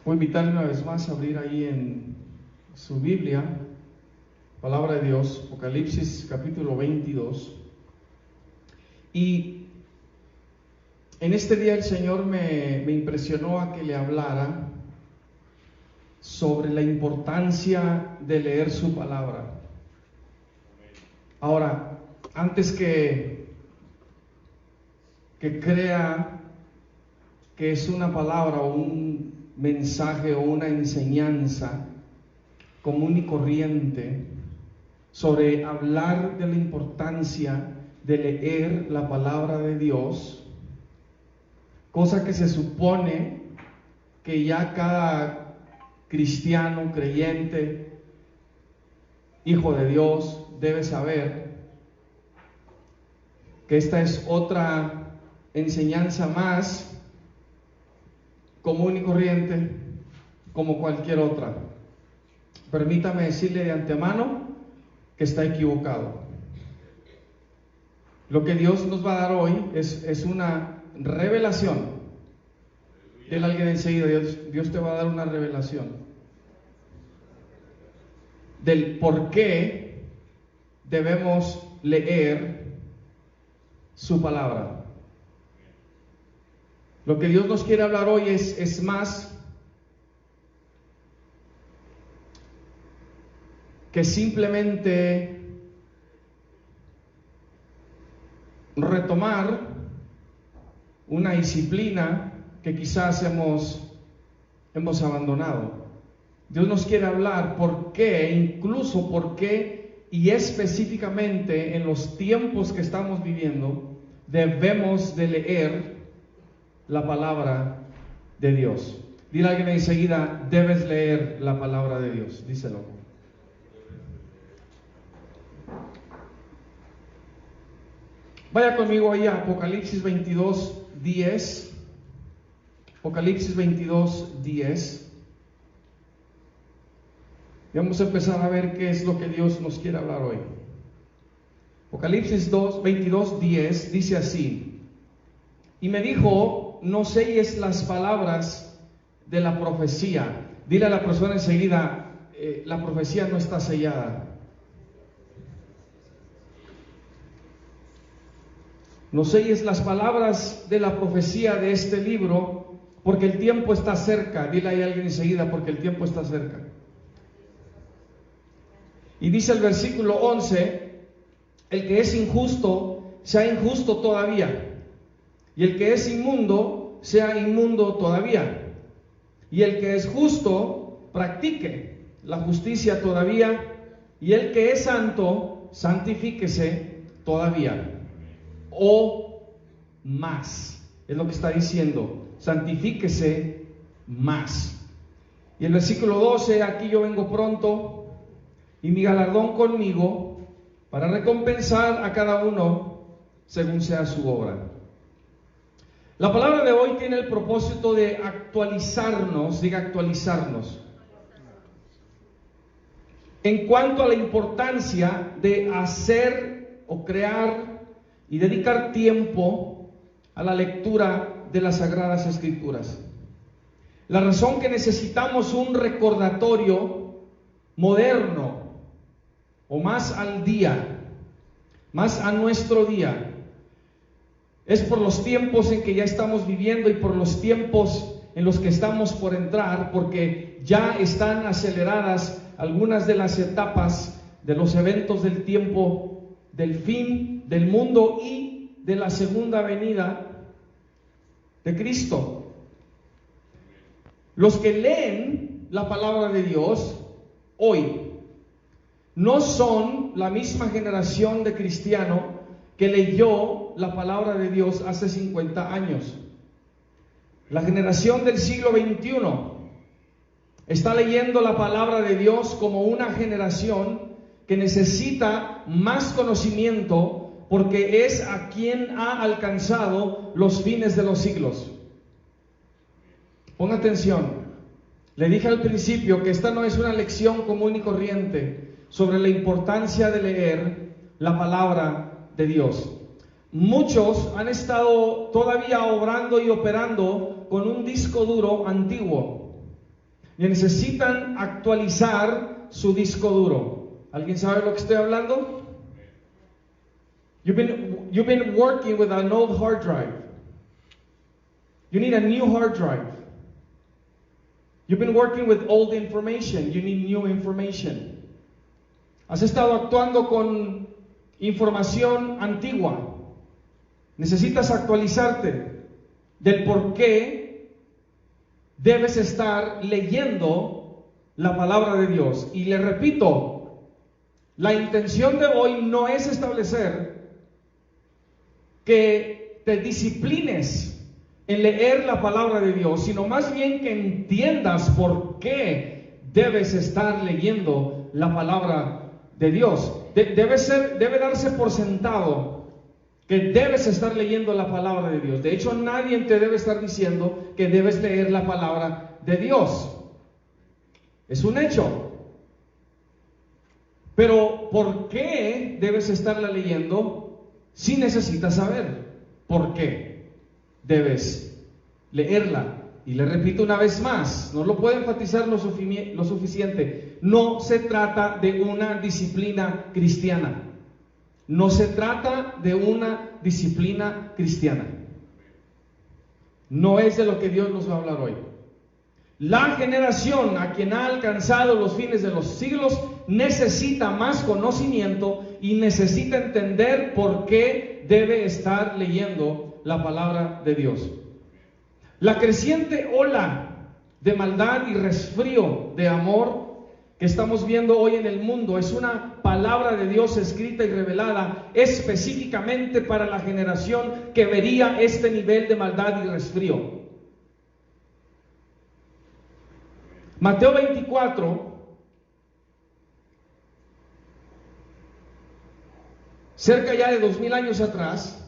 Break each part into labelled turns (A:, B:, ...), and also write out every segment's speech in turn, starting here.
A: Voy a invitarle una vez más a abrir ahí en su Biblia, Palabra de Dios, Apocalipsis capítulo 22. Y en este día el Señor me impresionó a que le hablara sobre la importancia de leer su palabra. Ahora, antes que crea que es una palabra o un mensaje o una enseñanza común y corriente sobre hablar de la importancia de leer la palabra de Dios, cosa que se supone que ya cada cristiano, creyente, hijo de Dios debe saber, que esta es otra enseñanza más común y corriente como cualquier otra. Permítame decirle de antemano que está equivocado. Lo que Dios nos va a dar hoy es una revelación. Dile a alguien enseguida, Dios te va a dar una revelación del por qué debemos leer su palabra. Lo que Dios nos quiere hablar hoy es más que simplemente retomar una disciplina que quizás hemos abandonado. Dios nos quiere hablar por qué, incluso por qué y específicamente en los tiempos que estamos viviendo debemos de leer la palabra de Dios. Dile a alguien enseguida, debes leer la palabra de Dios. Díselo. Vaya conmigo ahí a Apocalipsis 22:10. Apocalipsis 22:10. Y vamos a empezar a ver qué es lo que Dios nos quiere hablar hoy. Apocalipsis 22:10 dice así: y me dijo, no selles las palabras de la profecía. Dile a la persona enseguida, la profecía no está sellada. No selles las palabras de la profecía de este libro, porque el tiempo está cerca. Dile ahí a alguien enseguida, porque el tiempo está cerca. Y dice el versículo 11, el que es injusto, sea injusto todavía. Y el que es inmundo, sea inmundo todavía. Y el que es justo, practique la justicia todavía. Y el que es santo, santifíquese todavía. O más. Es lo que está diciendo. Santifíquese más. Y el versículo 12, aquí yo vengo pronto, y mi galardón conmigo, para recompensar a cada uno según sea su obra. La palabra de hoy tiene el propósito de actualizarnos, diga actualizarnos, en cuanto a la importancia de hacer o crear y dedicar tiempo a la lectura de las Sagradas Escrituras. La razón que necesitamos un recordatorio moderno o más al día, más a nuestro día, es por los tiempos en que ya estamos viviendo y por los tiempos en los que estamos por entrar, porque ya están aceleradas algunas de las etapas de los eventos del tiempo, del fin del mundo y de la segunda venida de Cristo. Los que leen la palabra de Dios hoy no son la misma generación de cristiano que leyó la palabra de Dios hace 50 años. La generación del siglo XXI está leyendo la palabra de Dios como una generación que necesita más conocimiento porque es a quien ha alcanzado los fines de los siglos. Ponga atención. Le dije al principio que esta no es una lección común y corriente sobre la importancia de leer la palabra de Dios. Muchos han estado todavía obrando y operando con un disco duro antiguo. y necesitan actualizar su disco duro. ¿Alguien sabe lo que estoy hablando? You've been working with an old hard drive. You need a new hard drive. You've been working with old information. You need new information. Has estado actuando con información antigua. Necesitas actualizarte del por qué debes estar leyendo la palabra de Dios. Y le repito, la intención de hoy no es establecer que te disciplines en leer la palabra de Dios, sino más bien que entiendas por qué debes estar leyendo la palabra de Dios. Debe darse por sentado que debes estar leyendo la palabra de Dios. De hecho, nadie te debe estar diciendo que debes leer la palabra de Dios. Es un hecho. Pero ¿por qué debes estarla leyendo? Si necesitas saber por qué debes leerla. Y le repito una vez más, no lo puedo enfatizar lo suficiente, no se trata de una disciplina cristiana. No se trata de una disciplina cristiana. No es de lo que Dios nos va a hablar hoy. La generación a quien ha alcanzado los fines de los siglos necesita más conocimiento y necesita entender por qué debe estar leyendo la palabra de Dios. La creciente ola de maldad y resfrío de amor que estamos viendo hoy en el mundo es una palabra de Dios escrita y revelada específicamente para la generación que vería este nivel de maldad y resfrío. Mateo 24, cerca ya de 2000 años atrás,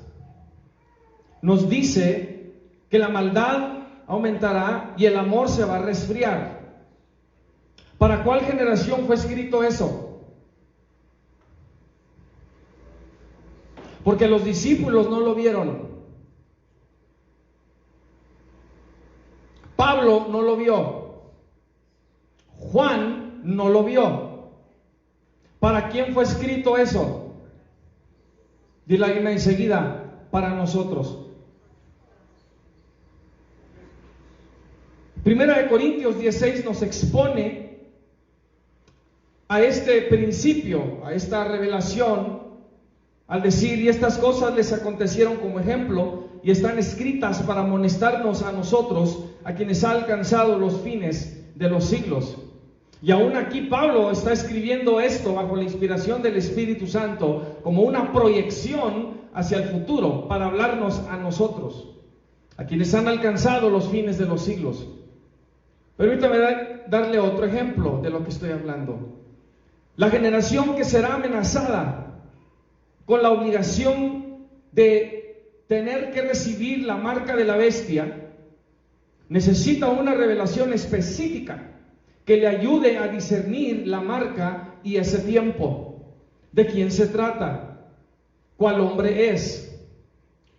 A: nos dice que la maldad aumentará y el amor se va a resfriar. ¿Para cuál generación fue escrito eso? Porque los discípulos no lo vieron. Pablo no lo vio. Juan no lo vio. ¿Para quién fue escrito eso? Dile alguien enseguida, para nosotros. Primera de Corintios 16 nos expone a este principio, a esta revelación, al decir, y estas cosas les acontecieron como ejemplo y están escritas para amonestarnos a nosotros, a quienes ha alcanzado los fines de los siglos. Y aún aquí Pablo está escribiendo esto bajo la inspiración del Espíritu Santo como una proyección hacia el futuro para hablarnos a nosotros, a quienes han alcanzado los fines de los siglos. Permítame darle otro ejemplo de lo que estoy hablando. La generación que será amenazada con la obligación de tener que recibir la marca de la bestia necesita una revelación específica que le ayude a discernir la marca y ese tiempo. ¿De quién se trata? ¿Cuál hombre es?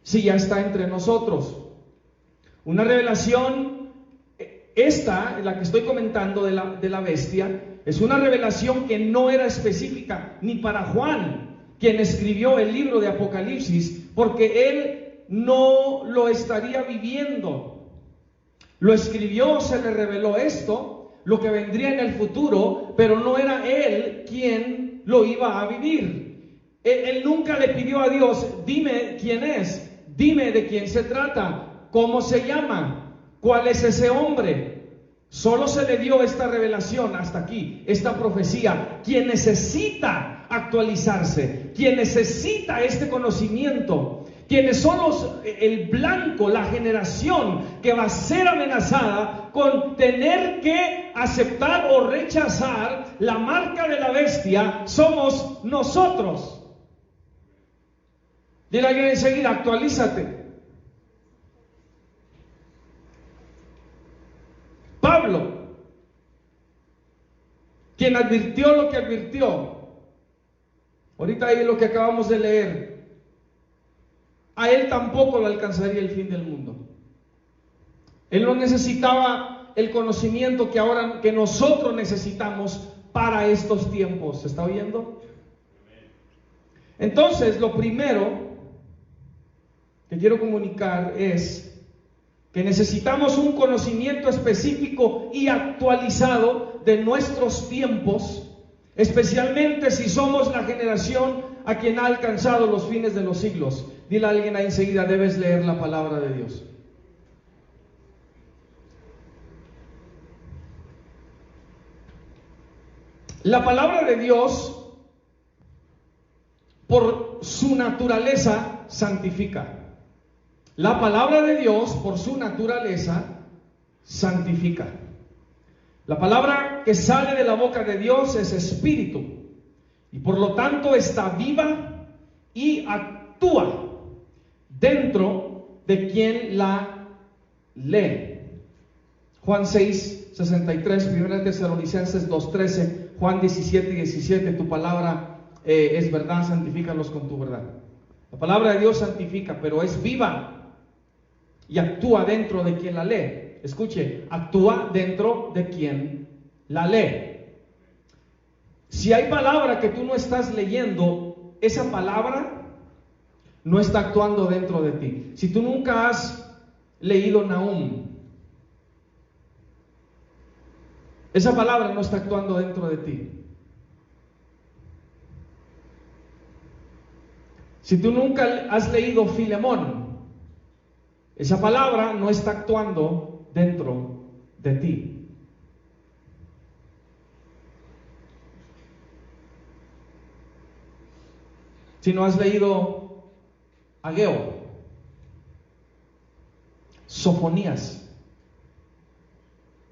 A: Si ya está entre nosotros. Una revelación, esta, la que estoy comentando de la bestia, es una revelación que no era específica ni para Juan, quien escribió el libro de Apocalipsis, porque él no lo estaría viviendo. Lo escribió, se le reveló esto, lo que vendría en el futuro, pero no era él quien lo iba a vivir. Él nunca le pidió a Dios, dime quién es, dime de quién se trata, cómo se llama, cuál es ese hombre. Solo se le dio esta revelación hasta aquí, esta profecía. Quien necesita actualizarse, quien necesita este conocimiento, quienes son el blanco, la generación que va a ser amenazada con tener que aceptar o rechazar la marca de la bestia, somos nosotros. Dile a alguien enseguida, actualízate. Pablo, quien advirtió lo que advirtió, ahorita ahí lo que acabamos de leer, a él tampoco le alcanzaría el fin del mundo. Él no necesitaba el conocimiento que nosotros necesitamos para estos tiempos. ¿Se está oyendo? Entonces, lo primero que quiero comunicar es que necesitamos un conocimiento específico y actualizado de nuestros tiempos, especialmente si somos la generación a quien ha alcanzado los fines de los siglos. Dile a alguien ahí enseguida, debes leer la palabra de Dios. La palabra de Dios, por su naturaleza, santifica. La palabra de Dios, por su naturaleza, santifica. La palabra que sale de la boca de Dios es espíritu, y por lo tanto está viva y actúa dentro de quien la lee. Juan 6:63, 1 Tesalonicenses 2:13, Juan 17:17, tu palabra es verdad, santifícalos con tu verdad. La palabra de Dios santifica, pero es viva y actúa dentro de quien la lee. Escuche, actúa dentro de quien la lee. Si hay palabra que tú no estás leyendo, esa palabra no está actuando dentro de ti. Si tú nunca has leído Nahum, esa palabra no está actuando dentro de ti. Si tú nunca has leído Filemón, esa palabra no está actuando dentro de ti. Si no has leído Ageo, Sofonías,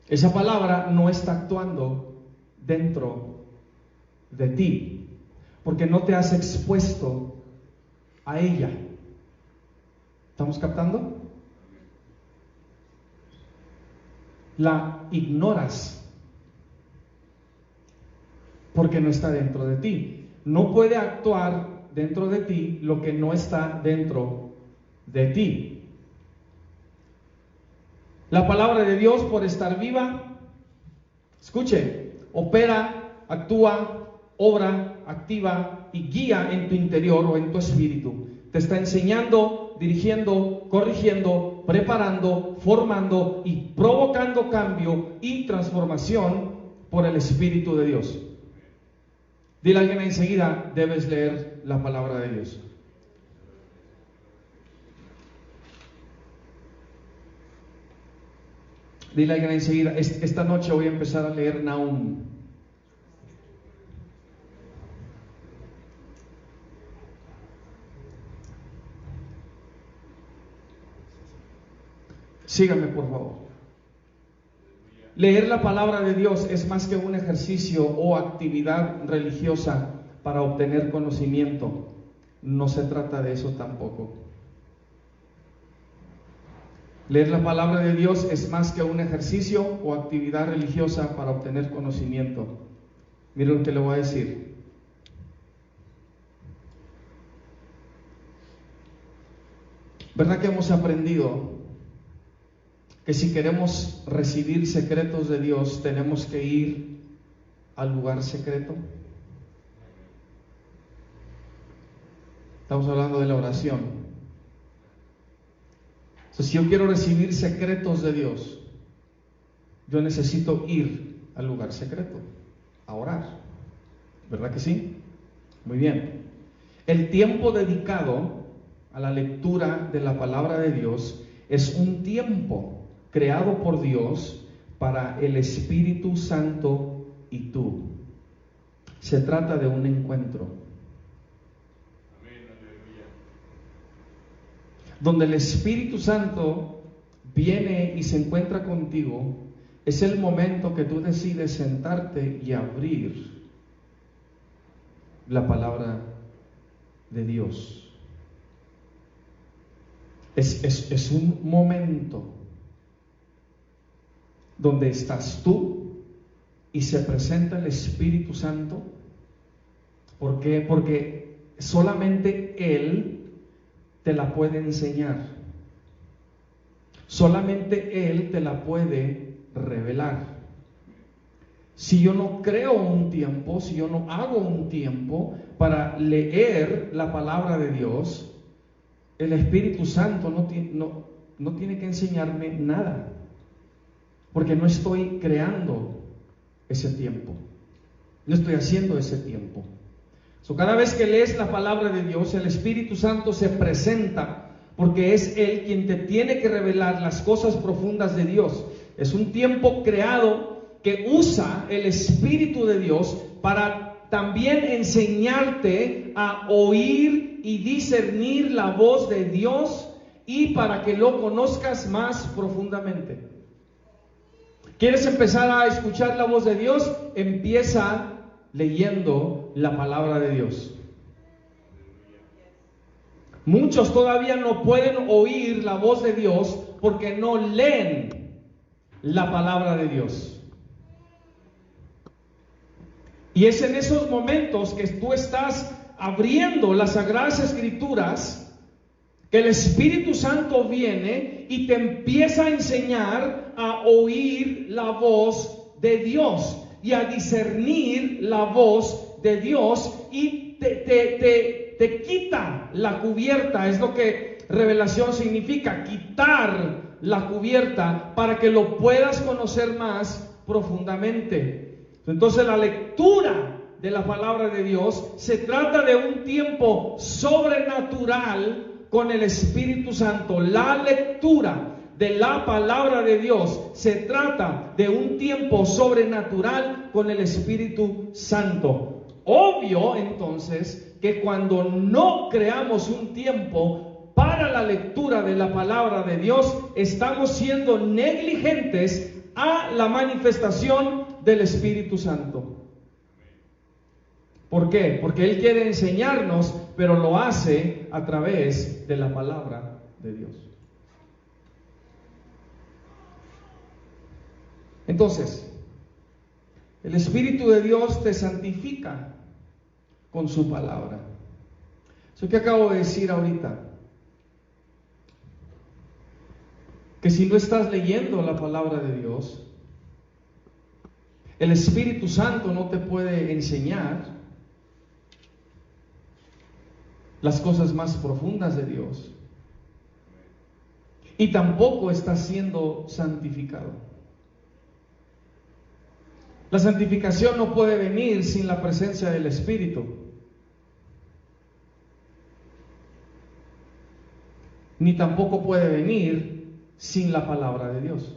A: esa palabra no está actuando dentro de ti, porque no te has expuesto a ella. ¿Estamos captando? La ignoras porque no está dentro de ti. No puede actuar dentro de ti lo que no está dentro de ti. La palabra de Dios, por estar viva, escuche, opera, actúa, obra, activa y guía en tu interior o en tu espíritu. Te está enseñando, dirigiendo, corrigiendo, preparando, formando y provocando cambio y transformación por el Espíritu de Dios. Dile a alguien enseguida, debes leer la palabra de Dios. Dile a alguien enseguida, esta noche voy a empezar a leer Nahum. Síganme, por favor. Leer la palabra de Dios es más que un ejercicio o actividad religiosa para obtener conocimiento. No se trata de eso tampoco. Leer la palabra de Dios es más que un ejercicio o actividad religiosa para obtener conocimiento. Miren lo que le voy a decir. ¿Verdad que hemos aprendido que si queremos recibir secretos de Dios tenemos que ir al lugar secreto? Estamos hablando de la oración. Entonces, si yo quiero recibir secretos de Dios, yo necesito ir al lugar secreto, a orar. ¿Verdad que sí? Muy bien. El tiempo dedicado a la lectura de la palabra de Dios es un tiempo creado por Dios para el Espíritu Santo y tú. Se trata de un encuentro donde el Espíritu Santo viene y se encuentra contigo. Es el momento que tú decides sentarte y abrir la palabra de Dios. Es un momento donde estás tú y se presenta el Espíritu Santo. ¿Por qué? Porque solamente Él te la puede enseñar. Solamente Él te la puede revelar. Si yo no creo un tiempo, si yo no hago un tiempo para leer la palabra de Dios, el Espíritu Santo no tiene que enseñarme nada, porque no estoy creando ese tiempo, no estoy haciendo ese tiempo. Cada vez que lees la palabra de Dios, el Espíritu Santo se presenta, porque es Él quien te tiene que revelar las cosas profundas de Dios. Es un tiempo creado que usa el Espíritu de Dios para también enseñarte a oír y discernir la voz de Dios, y para que lo conozcas más profundamente. ¿Quieres empezar a escuchar la voz de Dios? Empieza leyendo la palabra de Dios. Muchos todavía no pueden oír la voz de Dios porque no leen la palabra de Dios. Y es en esos momentos que tú estás abriendo las Sagradas Escrituras que el Espíritu Santo viene y te empieza a enseñar a oír la voz de Dios y a discernir la voz de Dios, y te quita la cubierta. Es lo que revelación significa, quitar la cubierta para que lo puedas conocer más profundamente. Entonces la lectura de la palabra de Dios se trata de un tiempo sobrenatural con el Espíritu Santo. La lectura de la palabra de Dios se trata de un tiempo sobrenatural con el Espíritu Santo. Obvio entonces que cuando no creamos un tiempo para la lectura de la palabra de Dios, estamos siendo negligentes a la manifestación del Espíritu Santo. ¿Por qué? Porque Él quiere enseñarnos, pero lo hace a través de la palabra de Dios. Entonces, el Espíritu de Dios te santifica con su palabra. Eso que acabo de decir ahorita, que si no estás leyendo la palabra de Dios, el Espíritu Santo no te puede enseñar las cosas más profundas de Dios, y tampoco estás siendo santificado. La santificación no puede venir sin la presencia del Espíritu, ni tampoco puede venir sin la palabra de Dios.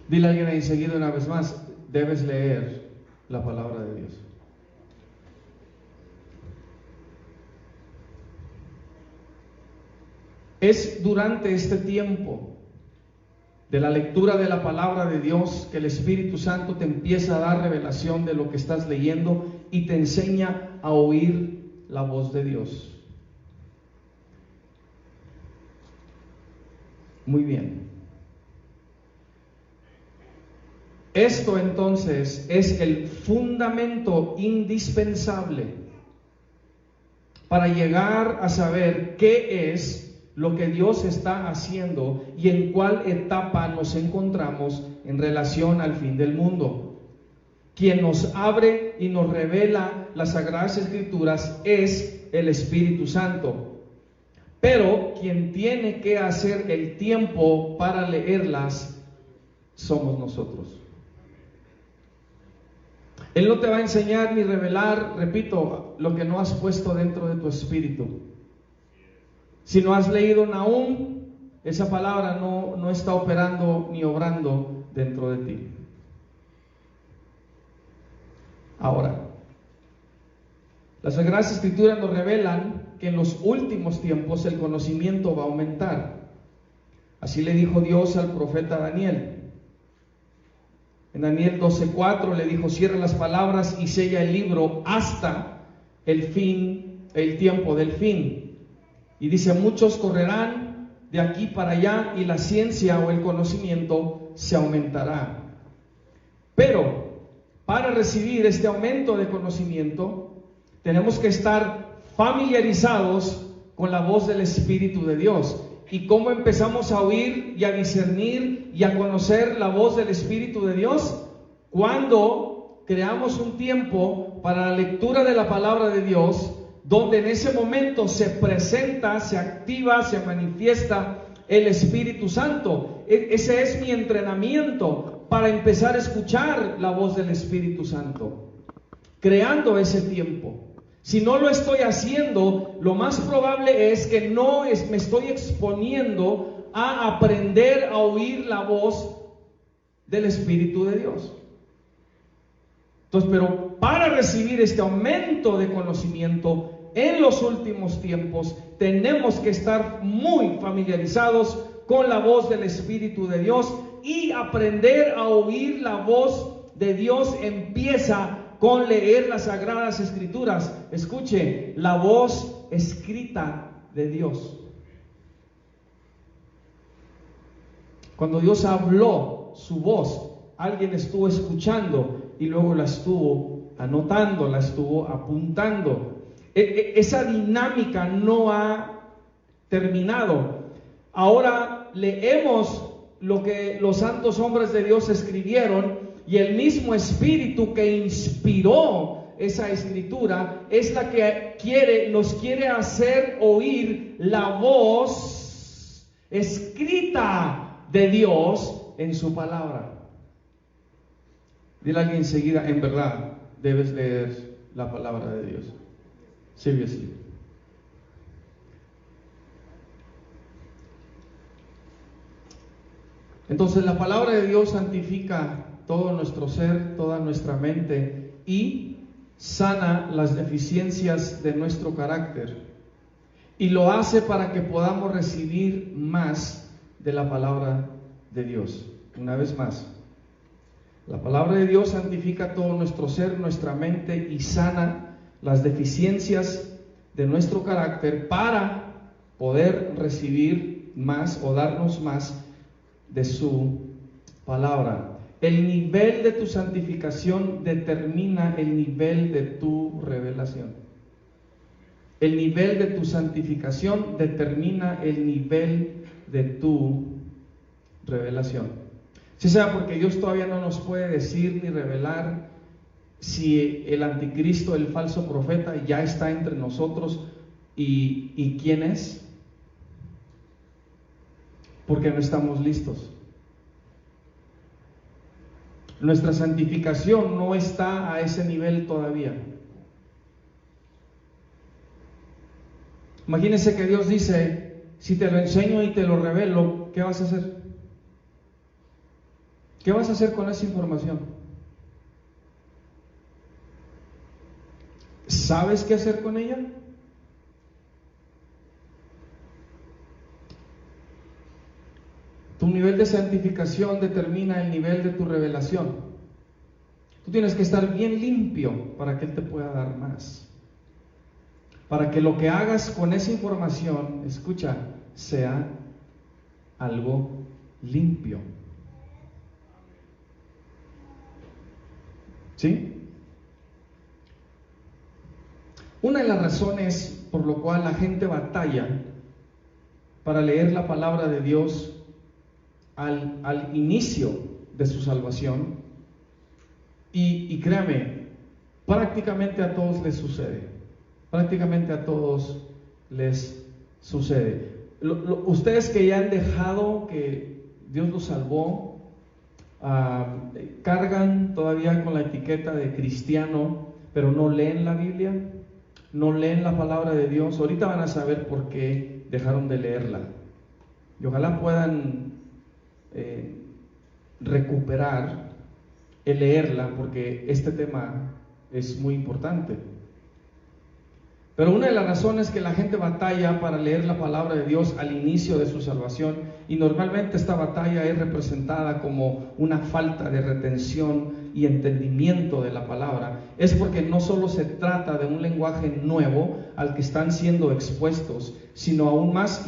A: Dile a alguien ahí seguido una vez más: debes leer la palabra de Dios. Es durante este tiempo de la lectura de la palabra de Dios que el Espíritu Santo te empieza a dar revelación de lo que estás leyendo y te enseña a oír la voz de Dios. Muy bien. Esto entonces es el fundamento indispensable para llegar a saber qué es lo que Dios está haciendo y en cuál etapa nos encontramos en relación al fin del mundo. Quien nos abre y nos revela las Sagradas Escrituras es el Espíritu Santo, pero quien tiene que hacer el tiempo para leerlas somos nosotros. Él no te va a enseñar ni revelar, repito, lo que no has puesto dentro de tu espíritu. Si no has leído Nahum, esa palabra no está operando ni obrando dentro de ti. Ahora, las Sagradas Escrituras nos revelan que en los últimos tiempos el conocimiento va a aumentar. Así le dijo Dios al profeta Daniel. En Daniel 12:4 le dijo: cierra las palabras y sella el libro hasta el fin, el tiempo del fin. Y dice: muchos correrán de aquí para allá y la ciencia o el conocimiento se aumentará. Pero para recibir este aumento de conocimiento tenemos que estar familiarizados con la voz del Espíritu de Dios. ¿Y cómo empezamos a oír y a discernir y a conocer la voz del Espíritu de Dios? Cuando creamos un tiempo para la lectura de la palabra de Dios, donde en ese momento se presenta, se activa, se manifiesta el Espíritu Santo. Ese es mi entrenamiento para empezar a escuchar la voz del Espíritu Santo, creando ese tiempo. Si no lo estoy haciendo, lo más probable es que me estoy exponiendo a aprender a oír la voz del Espíritu de Dios. Entonces, pero para recibir este aumento de conocimiento en los últimos tiempos, tenemos que estar muy familiarizados con la voz del Espíritu de Dios, y aprender a oír la voz de Dios empieza con leer las Sagradas Escrituras. Escuche, la voz escrita de Dios. Cuando Dios habló su voz, alguien estuvo escuchando y luego la estuvo anotando, la estuvo apuntando. Esa dinámica no ha terminado. Ahora leemos lo que los santos hombres de Dios escribieron, y el mismo Espíritu que inspiró esa escritura es la que nos quiere hacer oír la voz escrita de Dios en su palabra. Dile a alguien enseguida: en verdad debes leer la palabra de Dios. Seriously. Entonces la palabra de Dios santifica todo nuestro ser, toda nuestra mente, y sana las deficiencias de nuestro carácter, y lo hace para que podamos recibir más de la palabra de Dios. Una vez más, la palabra de Dios santifica todo nuestro ser, nuestra mente, y sana las deficiencias de nuestro carácter para poder recibir más o darnos más de su palabra. El nivel de tu santificación determina el nivel de tu revelación. El nivel de tu santificación determina el nivel de tu revelación. ¿Sí sabe? Porque Dios todavía no nos puede decir ni revelar si el anticristo, el falso profeta, ya está entre nosotros y quién es, porque no estamos listos. Nuestra santificación no está a ese nivel todavía. Imagínense que Dios dice: si te lo enseño y te lo revelo, ¿qué vas a hacer? ¿Qué vas a hacer con esa información? ¿Sabes qué hacer con ella? Tu nivel de santificación determina el nivel de tu revelación. Tú tienes que estar bien limpio para que Él te pueda dar más. Para que lo que hagas con esa información, escucha, sea algo limpio. ¿Sí? Una de las razones por lo cual la gente batalla para leer la palabra de Dios al inicio de su salvación, y créame, prácticamente a todos les sucede. Prácticamente a todos les sucede. Ustedes que ya han dejado que Dios los salvó, cargan todavía con la etiqueta de cristiano, pero no leen la Biblia, no leen la palabra de Dios. Ahorita van a saber por qué dejaron de leerla, y ojalá puedan recuperar el leerla, porque este tema es muy importante. Pero una de las razones que la gente batalla para leer la palabra de Dios al inicio de su salvación, y normalmente esta batalla es representada como una falta de retención y entendimiento de la palabra, es porque no solo se trata de un lenguaje nuevo al que están siendo expuestos, sino aún más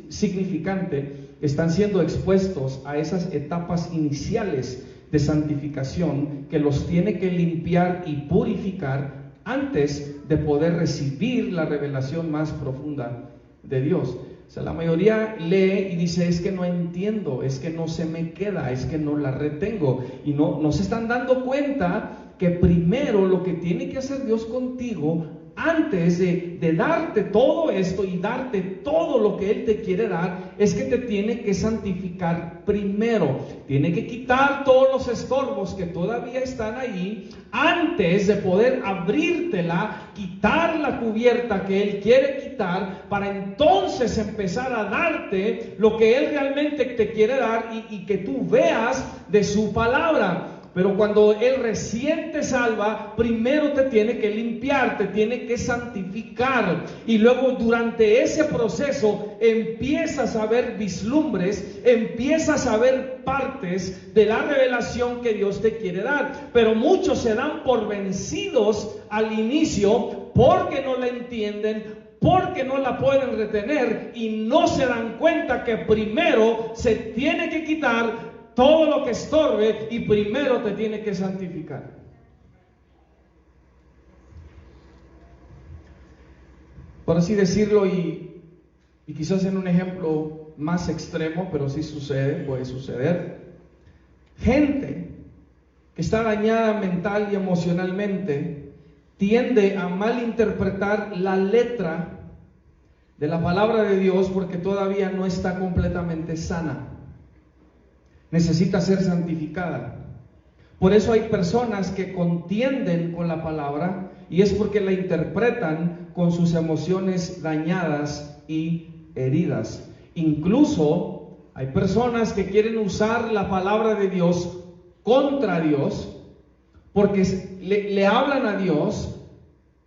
A: significante, están siendo expuestos a esas etapas iniciales de santificación que los tiene que limpiar y purificar antes de poder recibir la revelación más profunda de Dios. O sea, la mayoría lee y dice, es que no entiendo, es que no se me queda, es que no la retengo. Y no se están dando cuenta que primero lo que tiene que hacer Dios contigo, antes de darte todo esto y darte todo lo que Él te quiere dar, es que te tiene que santificar primero. Tiene que quitar todos los estorbos que todavía están ahí, antes de poder abrírtela, quitar la cubierta que Él quiere quitar, para entonces empezar a darte lo que Él realmente te quiere dar y que tú veas de su palabra. Pero cuando Él recién te salva, primero te tiene que limpiar, te tiene que santificar. Y luego durante ese proceso empiezas a ver vislumbres, empiezas a ver partes de la revelación que Dios te quiere dar. Pero muchos se dan por vencidos al inicio porque no la entienden, porque no la pueden retener y no se dan cuenta que primero se tiene que quitar todo lo que estorbe y primero te tiene que santificar. Por así decirlo, y quizás en un ejemplo más extremo, pero sí sucede, puede suceder. Gente que está dañada mental y emocionalmente tiende a malinterpretar la letra de la palabra de Dios porque todavía no está completamente sana. Necesita ser santificada. Por eso hay personas que contienden con la palabra y es porque la interpretan con sus emociones dañadas y heridas. Incluso hay personas que quieren usar la palabra de Dios contra Dios porque le hablan a Dios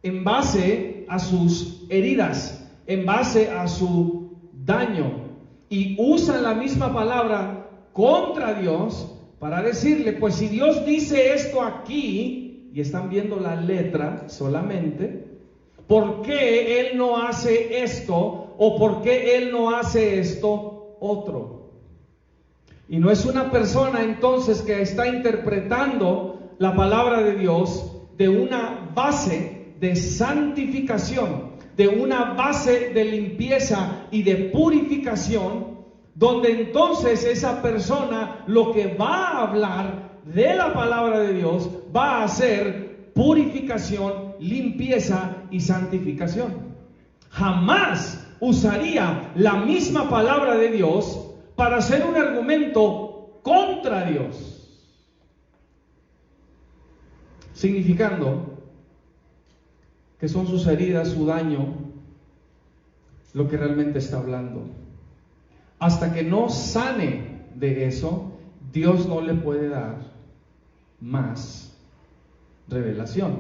A: en base a sus heridas, en base a su daño, y usan la misma palabra contra Dios para decirle, pues si Dios dice esto aquí, y están viendo la letra solamente, ¿por qué Él no hace esto? ¿O por qué Él no hace esto otro? Y no es una persona entonces que está interpretando la palabra de Dios de una base de santificación, de una base de limpieza y de purificación, donde entonces esa persona lo que va a hablar de la palabra de Dios va a ser purificación, limpieza y santificación. Jamás usaría la misma palabra de Dios para hacer un argumento contra Dios, significando que son sus heridas, su daño, lo que realmente está hablando. Hasta que no sane de eso, Dios no le puede dar más revelación.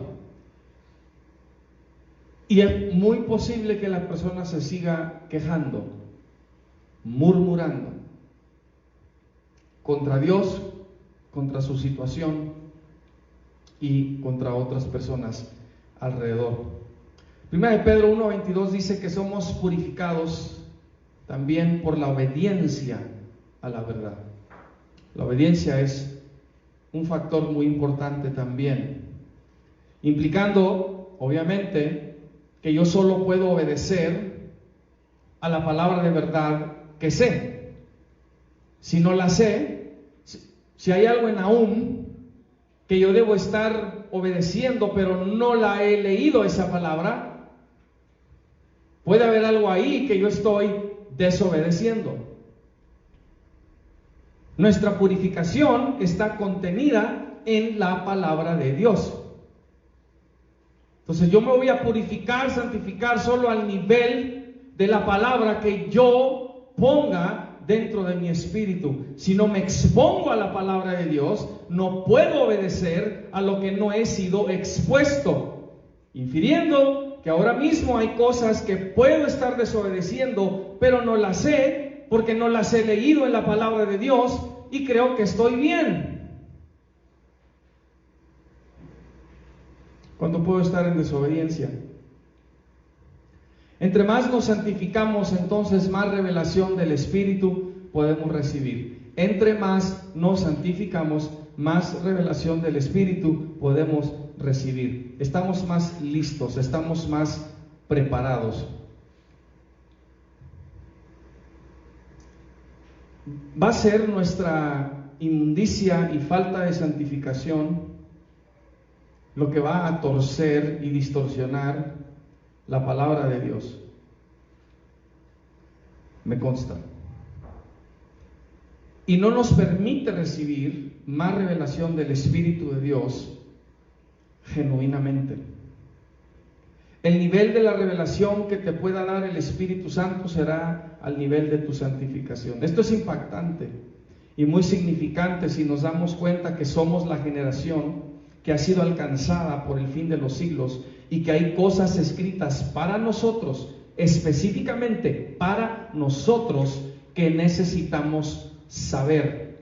A: Y es muy posible que la persona se siga quejando, murmurando contra Dios, contra su situación y contra otras personas alrededor. Primera de Pedro 1:22 dice que somos purificados también por la obediencia a la verdad. La obediencia es un factor muy importante también, implicando, obviamente, que yo solo puedo obedecer a la palabra de verdad que sé. Si no la sé, si hay algo en Nahum que yo debo estar obedeciendo, pero no la he leído esa palabra, puede haber algo ahí que yo estoy desobedeciendo. Nuestra purificación está contenida en la palabra de Dios. Entonces yo me voy a purificar, santificar solo al nivel de la palabra que yo ponga dentro de mi espíritu. Si no me expongo a la palabra de Dios, no puedo obedecer a lo que no he sido expuesto, infiriendo que ahora mismo hay cosas que puedo estar desobedeciendo, pero no las sé porque no las he leído en la palabra de Dios y creo que estoy bien. ¿Cuándo puedo estar en desobediencia? Entre más nos santificamos, entonces más revelación del Espíritu podemos recibir. Entre más nos santificamos, más revelación del Espíritu podemos recibir. Estamos más listos, estamos más preparados. va a ser nuestra inmundicia y falta de santificación lo que va a torcer y distorsionar la palabra de Dios. Me consta. Y no nos permite recibir más revelación del Espíritu de Dios genuinamente. El nivel de la revelación que te pueda dar el Espíritu Santo será al nivel de tu santificación. Esto es impactante y muy significante si nos damos cuenta que somos la generación que ha sido alcanzada por el fin de los siglos y que hay cosas escritas para nosotros, específicamente para nosotros, que necesitamos saber.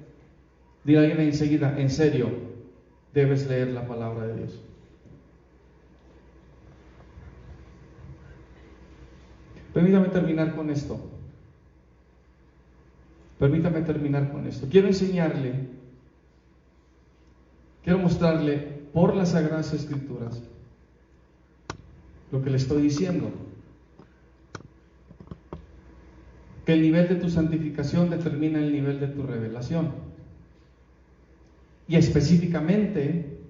A: Dile a alguien enseguida, en serio, debes leer la palabra de Dios. Permítame terminar con esto. Quiero enseñarle, quiero mostrarle por las Sagradas Escrituras lo que le estoy diciendo. Que el nivel de tu santificación determina el nivel de tu revelación. Y específicamente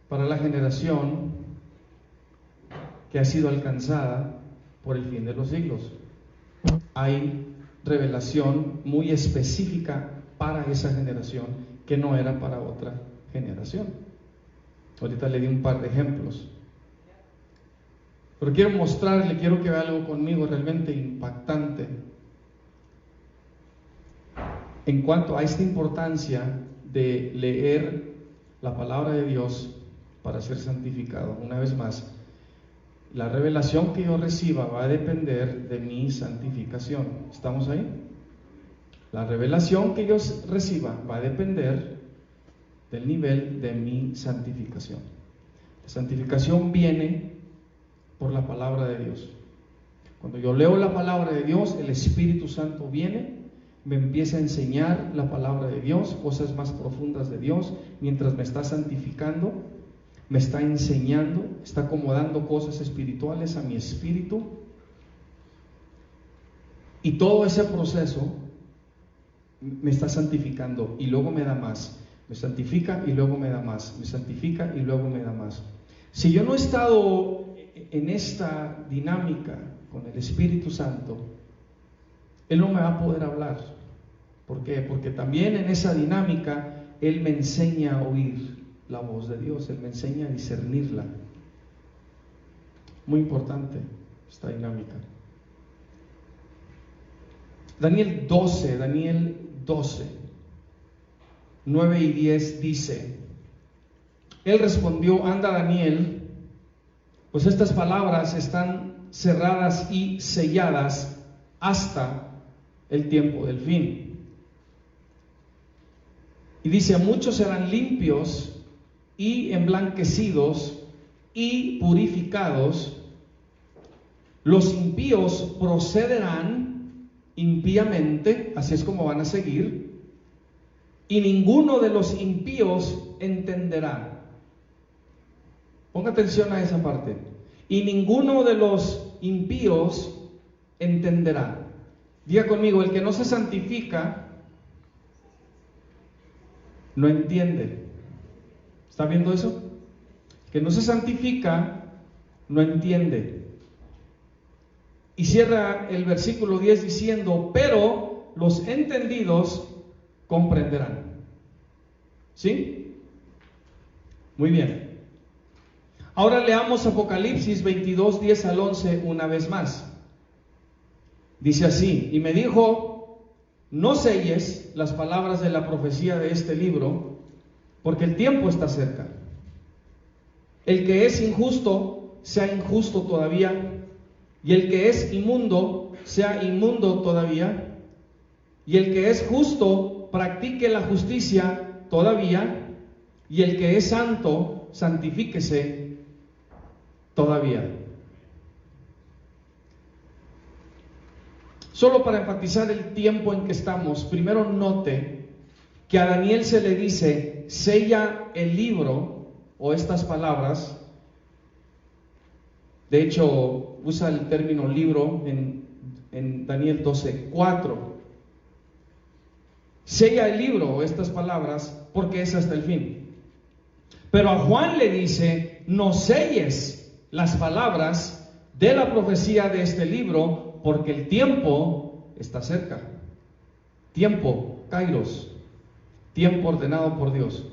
A: para la generación que ha sido alcanzada por el fin de los siglos. Hay revelación muy específica para esa generación que no era para otra generación. Ahorita le di un par de ejemplos. Pero quiero mostrarle, quiero que vea algo conmigo realmente impactante en cuanto a esta importancia de leer la palabra de Dios para ser santificado. Una vez más, la revelación que yo reciba va a depender de mi santificación. ¿Estamos ahí? La revelación que yo reciba va a depender del nivel de mi santificación. La santificación viene por la palabra de Dios. Cuando yo leo la palabra de Dios, el Espíritu Santo viene, me empieza a enseñar la palabra de Dios, cosas más profundas de Dios, mientras me está santificando, me está enseñando, está acomodando cosas espirituales a mi espíritu. Y todo ese proceso me está santificando y luego me da más. Me santifica y luego me da más. Me santifica y luego me da más. Si yo no he estado en esta dinámica con el Espíritu Santo, Él no me va a poder hablar. ¿Por qué? Porque también en esa dinámica Él me enseña a oír la voz de Dios, Él me enseña a discernirla. Muy importante esta dinámica. Daniel 12, 9 y 10 dice: Él respondió: anda, Daniel, pues estas palabras están cerradas y selladas hasta el tiempo del fin. Y dice: muchos serán limpios y emblanquecidos y purificados, los impíos procederán impíamente, así es como van a seguir, y ninguno de los impíos entenderá. Ponga atención a esa parte. Y ninguno de los impíos entenderá. Diga conmigo: el que no se santifica no entiende. ¿Está viendo eso? El que no se santifica no entiende. Y cierra el versículo 10 diciendo: pero los entendidos comprenderán. ¿Sí? Muy bien. Ahora leamos Apocalipsis 22, 10 al 11 una vez más. Dice así: y me dijo: no selles las palabras de la profecía de este libro, porque el tiempo está cerca. El que es injusto sea injusto todavía, y el que es inmundo sea inmundo todavía, y el que es justo practique la justicia todavía, y el que es santo santifíquese todavía. Solo para enfatizar el tiempo en que estamos, primero note que a Daniel se le dice: sella el libro, o estas palabras. De hecho, usa el término libro en Daniel 12:4. sella el libro, estas palabras, porque es hasta el fin. Pero a Juan le dice, no selles las palabras de la profecía de este libro, porque el tiempo está cerca. Tiempo, kairos, tiempo ordenado por Dios.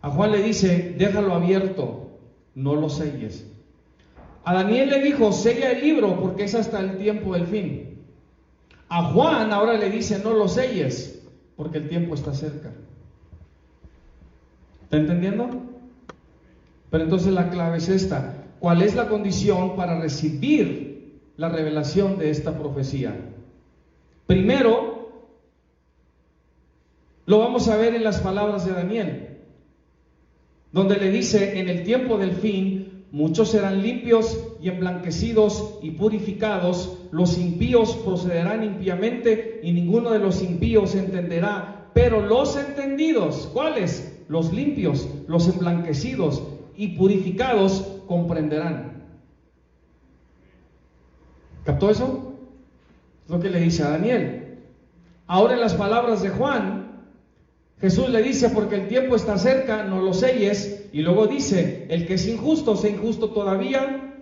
A: A Juan le dice, déjalo abierto, no lo selles. A Daniel le dijo, sella el libro, porque es hasta el tiempo del fin. A Juan ahora le dice, no lo selles, porque el tiempo está cerca. ¿Está entendiendo? Pero entonces la clave es esta. ¿Cuál es la condición para recibir la revelación de esta profecía? Primero, lo vamos a ver en las palabras de Daniel, donde le dice, en el tiempo del fin, muchos serán limpios y emblanquecidos y purificados, los impíos procederán impíamente y ninguno de los impíos entenderá, pero los entendidos, ¿cuáles? Los limpios, los emblanquecidos y purificados comprenderán. ¿Captó eso? Es lo que le dice a Daniel. Ahora en las palabras de Juan, Jesús le dice, porque el tiempo está cerca, no lo selles. Y luego dice, el que es injusto, sea injusto todavía.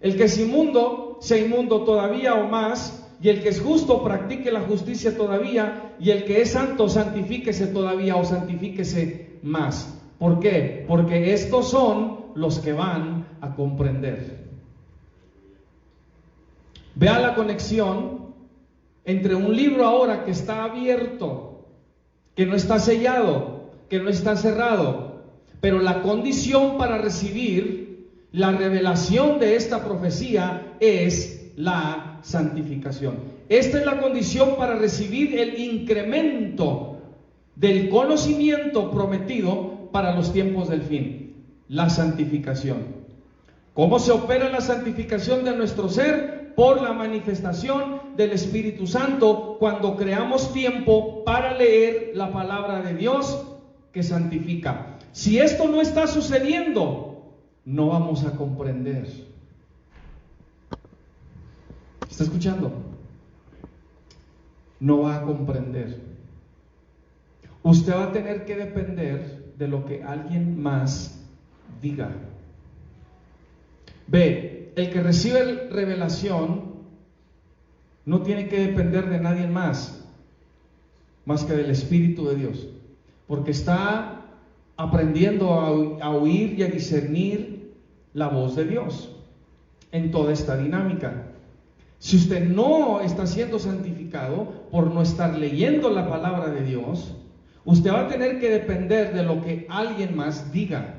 A: El que es inmundo, sea inmundo todavía o más. Y el que es justo, practique la justicia todavía. Y el que es santo, santifíquese todavía o santifíquese más. ¿Por qué? Porque estos son los que van a comprender. Vea la conexión entre un libro ahora que está abierto, que no está sellado, que no está cerrado, pero la condición para recibir la revelación de esta profecía es la santificación. Esta es la condición para recibir el incremento del conocimiento prometido para los tiempos del fin, la santificación. ¿Cómo se opera la santificación de nuestro ser? Por la manifestación del Espíritu Santo, cuando creamos tiempo para leer la palabra de Dios que santifica. Si esto no está sucediendo, no vamos a comprender. ¿Está escuchando? No va a comprender. Usted va a tener que depender de lo que alguien más diga. Ve, el que recibe revelación no tiene que depender de nadie más que del Espíritu de Dios, porque está aprendiendo a oír y a discernir la voz de Dios en toda esta dinámica. Si usted no está siendo santificado por no estar leyendo la palabra de Dios, usted va a tener que depender de lo que alguien más diga.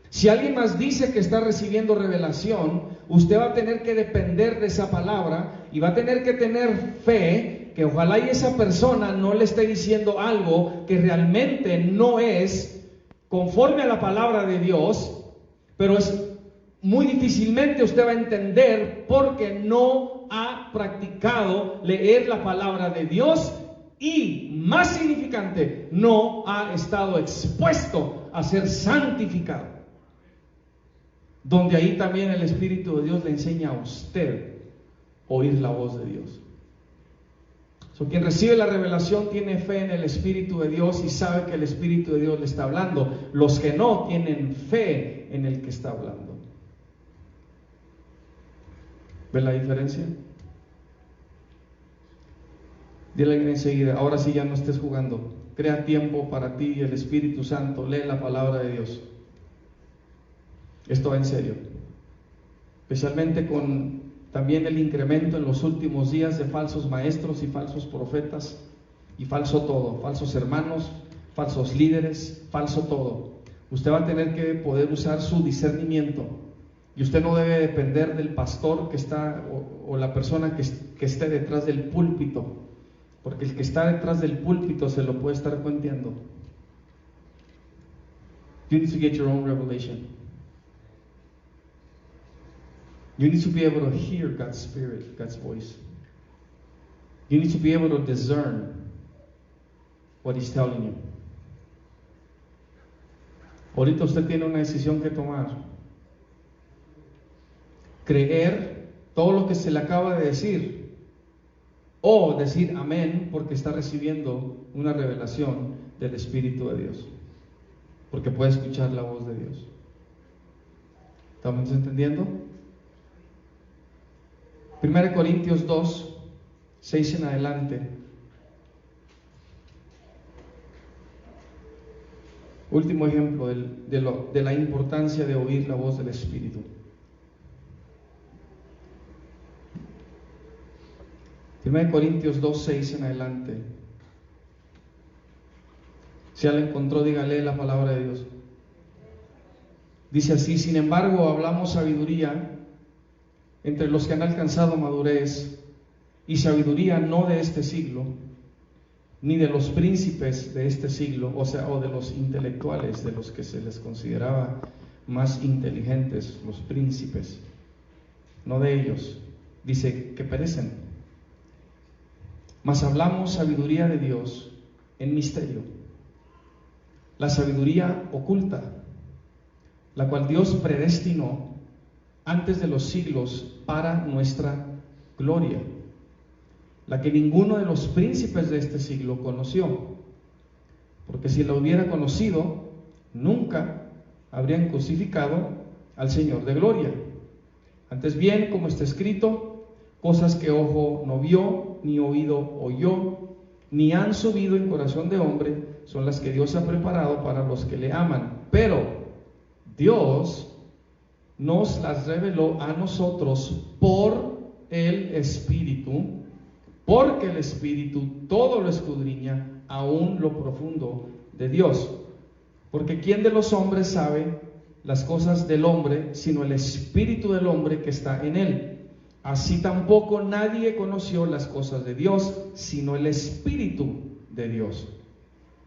A: Si alguien más dice que está recibiendo revelación, usted va a tener que depender de esa palabra y va a tener que tener fe que ojalá y esa persona no le esté diciendo algo que realmente no es conforme a la palabra de Dios, pero es muy difícilmente usted va a entender porque no ha practicado leer la palabra de Dios y, más significante, no ha estado expuesto a ser santificado. Donde ahí también el Espíritu de Dios le enseña a usted oír la voz de Dios. Quien recibe la revelación tiene fe en el Espíritu de Dios y sabe que el Espíritu de Dios le está hablando. Los que no tienen fe en el que está hablando. ¿Ven la diferencia? Dile enseguida, ahora sí ya no estés jugando. Crea tiempo para ti y el Espíritu Santo. Lee la palabra de Dios. Esto va en serio. Especialmente con también el incremento en los últimos días de falsos maestros y falsos profetas y falso todo, falsos hermanos, falsos líderes, falso todo. Usted va a tener que poder usar su discernimiento y usted no debe depender del pastor que está o la persona que esté detrás del púlpito, porque el que está detrás del púlpito se lo puede estar cuenteando. You need to get your own revelation. You need to be able to hear God's Spirit, God's voice. You need to be able to discern what He's telling you. Ahorita usted tiene una decisión que tomar. Creer todo lo que se le acaba de decir o decir amén porque está recibiendo una revelación del Espíritu de Dios, porque puede escuchar la voz de Dios. ¿Estamos entendiendo? 1 Corintios 2, 6 en adelante. Último ejemplo de la importancia de oír la voz del Espíritu. 1 Corintios 2, 6 en adelante. Si ya la encontró, dígale la palabra de Dios. Dice así: sin embargo, hablamos sabiduría entre los que han alcanzado madurez, y sabiduría no de este siglo, ni de los príncipes de este siglo, o de los intelectuales, de los que se les consideraba más inteligentes, los príncipes, no de ellos. Dice que perecen. Mas hablamos sabiduría de Dios en misterio, la sabiduría oculta, la cual Dios predestinó antes de los siglos para nuestra gloria, la que ninguno de los príncipes de este siglo conoció, porque si la hubiera conocido, nunca habrían crucificado al Señor de gloria. Antes bien, como está escrito, cosas que ojo no vio, ni oído oyó, ni han subido en corazón de hombre, son las que Dios ha preparado para los que le aman. Pero Dios nos las reveló a nosotros por el Espíritu, porque el Espíritu todo lo escudriña, aún lo profundo de Dios. Porque ¿quién de los hombres sabe las cosas del hombre, sino el Espíritu del hombre que está en él? Así tampoco nadie conoció las cosas de Dios, sino el Espíritu de Dios.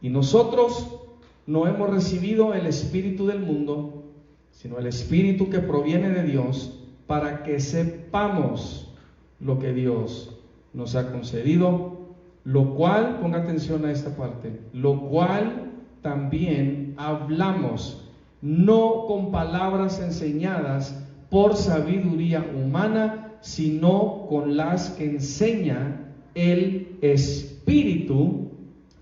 A: Y nosotros no hemos recibido el espíritu del mundo, sino el Espíritu que proviene de Dios, para que sepamos lo que Dios nos ha concedido, lo cual, ponga atención a esta parte, lo cual también hablamos, no con palabras enseñadas por sabiduría humana, sino con las que enseña el Espíritu,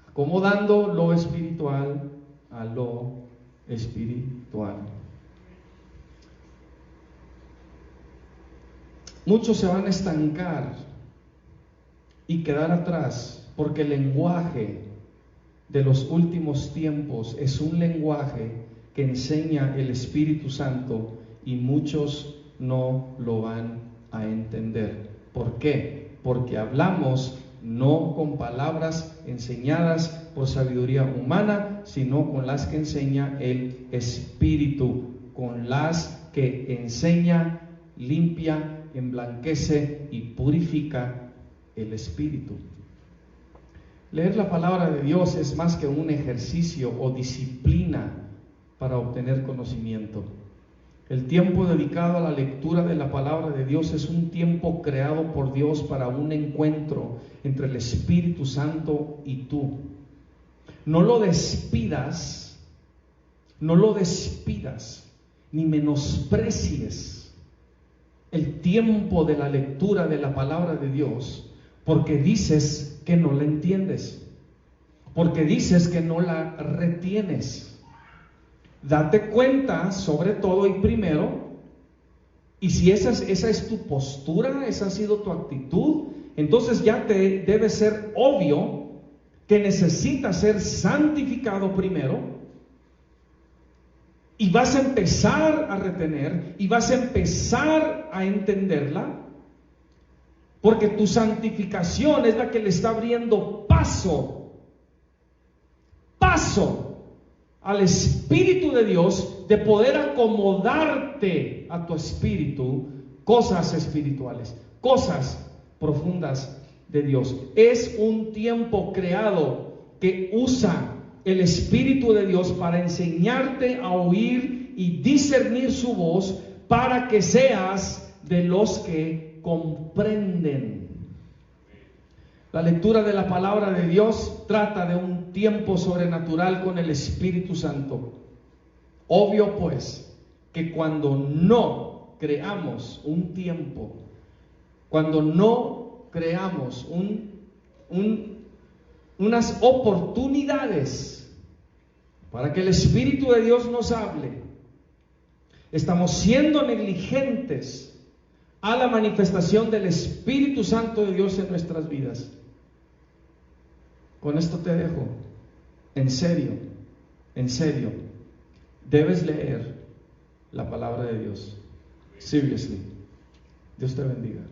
A: acomodando lo espiritual a lo espiritual. Muchos se van a estancar y quedar atrás, porque el lenguaje de los últimos tiempos es un lenguaje que enseña el Espíritu Santo, y muchos no lo van a entender. ¿Por qué? Porque hablamos no con palabras enseñadas por sabiduría humana, sino con las que enseña el Espíritu, con las que enseña, limpia, emblanquece y purifica el Espíritu. Leer la palabra de Dios es más que un ejercicio o disciplina para obtener conocimiento. El tiempo dedicado a la lectura de la palabra de Dios es un tiempo creado por Dios para un encuentro entre el Espíritu Santo y tú. No lo despidas, ni menosprecies el tiempo de la lectura de la palabra de Dios, porque dices que no la entiendes, porque dices que no la retienes. Date cuenta, sobre todo y primero, y si esa es tu postura, esa ha sido tu actitud, entonces ya te debe ser obvio que necesitas ser santificado primero, y vas a empezar a retener, y vas a empezar a entenderla, porque tu santificación es la que le está abriendo paso al Espíritu de Dios, de poder acomodarte a tu espíritu cosas espirituales, cosas profundas de Dios. Es un tiempo creado que usa el Espíritu de Dios para enseñarte a oír y discernir su voz, para que seas de los que comprenden. La lectura de la palabra de Dios trata de un tiempo sobrenatural con el Espíritu Santo. Obvio pues que cuando no creamos un tiempo, cuando no creamos unas oportunidades para que el Espíritu de Dios nos hable, estamos siendo negligentes a la manifestación del Espíritu Santo de Dios en nuestras vidas. Con esto te dejo. En serio, debes leer la palabra de Dios. Seriously. Dios te bendiga.